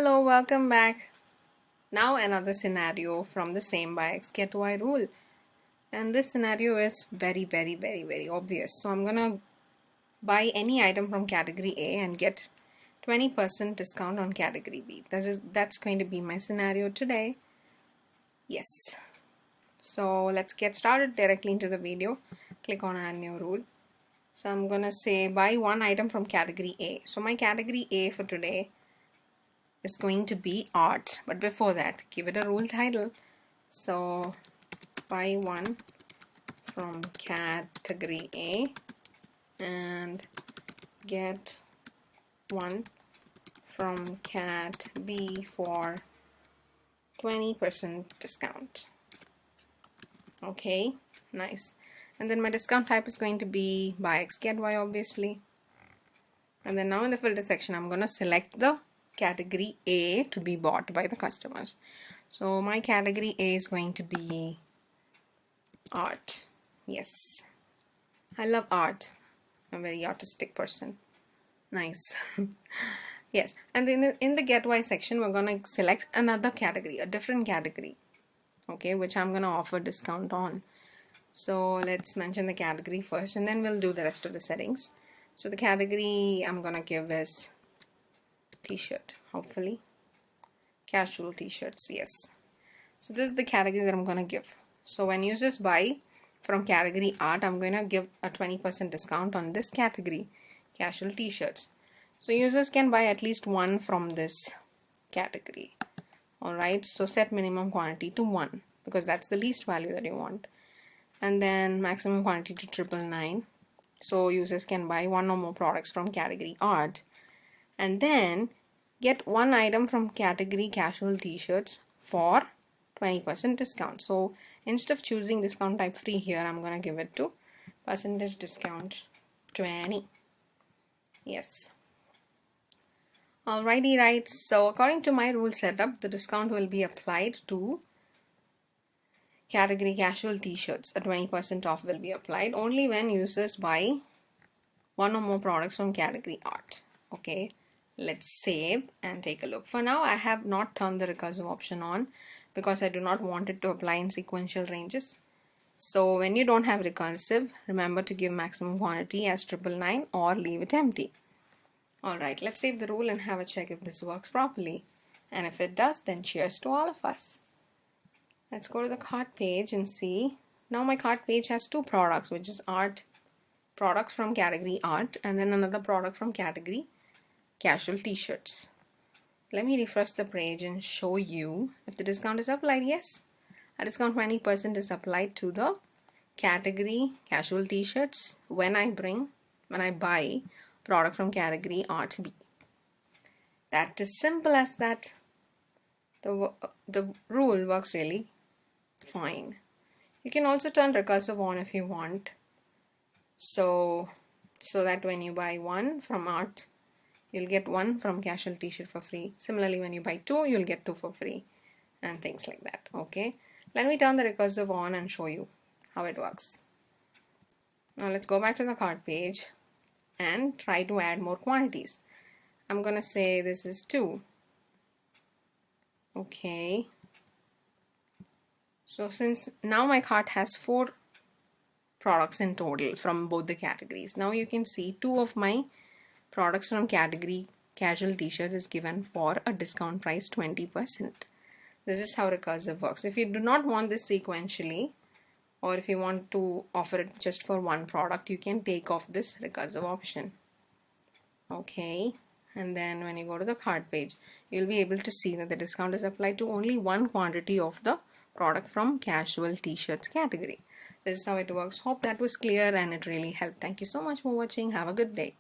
Hello, welcome back. Now another scenario from the same buy X get Y rule. And this scenario is very obvious. So I'm gonna buy any item from category A and get 20% discount on category B. That's going to be my scenario today. Yes. So let's get started directly into the video. Click on add new rule. So I'm gonna say buy one item from category A. So my category A for today is going to be art, but before that give it a rule title. So buy one from category A and get one from cat B for 20% discount. Okay, nice. And then my discount type is going to be buy X get Y, obviously. And then now in the filter section I'm going to select the category A to be bought by the customers. So my category A is going to be art. Yes, I love art. I'm a very artistic person. Nice. Yes, and then in the get Y section we're going to select another category, a different category, okay, which I'm going to offer discount on. So let's mention the category first and then we'll do the rest of the settings. So the category I'm going to give is t-shirt, hopefully. Casual t-shirts, yes. So this is the category that I'm going to give. So when users buy from category art, I'm going to give a 20% discount on this category, casual t-shirts. So users can buy at least one from this category. Alright, so set minimum quantity to 1 because that's the least value that you want. And then maximum quantity to 999. So users can buy one or more products from category art. And then get one item from category casual t-shirts for 20% discount. So instead of choosing discount type free here, I'm going to give it to percentage discount 20. Yes. Alrighty, right. So according to my rule setup, the discount will be applied to category casual t-shirts. A 20% off will be applied only when users buy one or more products from category art. Okay. Let's save and take a look. For now, I have not turned the recursive option on because I do not want it to apply in sequential ranges. So when you don't have recursive, remember to give maximum quantity as 999 or leave it empty. Alright, let's save the rule and have a check if this works properly. And if it does, then cheers to all of us. Let's go to the cart page and see. Now my cart page has two products, which is art, products from category art, and then another product from category casual t-shirts. Let me refresh the page and show you if the discount is applied. Yes, a discount 20% is applied to the category casual t-shirts when I buy product from category art B. That is simple as that. The rule works really fine. You can also turn recursive on if you want, so that when you buy one from art, you'll get one from casual t-shirt for free. Similarly, when you buy two, you'll get two for free and things like that. Okay, let me turn the recursive on and show you how it works. Now let's go back to the cart page and try to add more quantities. I'm gonna say this is 2. Okay, so since now my cart has 4 products in total from both the categories, now you can see 2 of my products from category casual t-shirts is given for a discount price 20%. This is how recursive works. If you do not want this sequentially, or if you want to offer it just for one product, you can take off this recursive option. Okay, and then when you go to the cart page, you'll be able to see that the discount is applied to only one quantity of the product from casual t-shirts category. This is how it works. Hope that was clear and it really helped. Thank you so much for watching. Have a good day.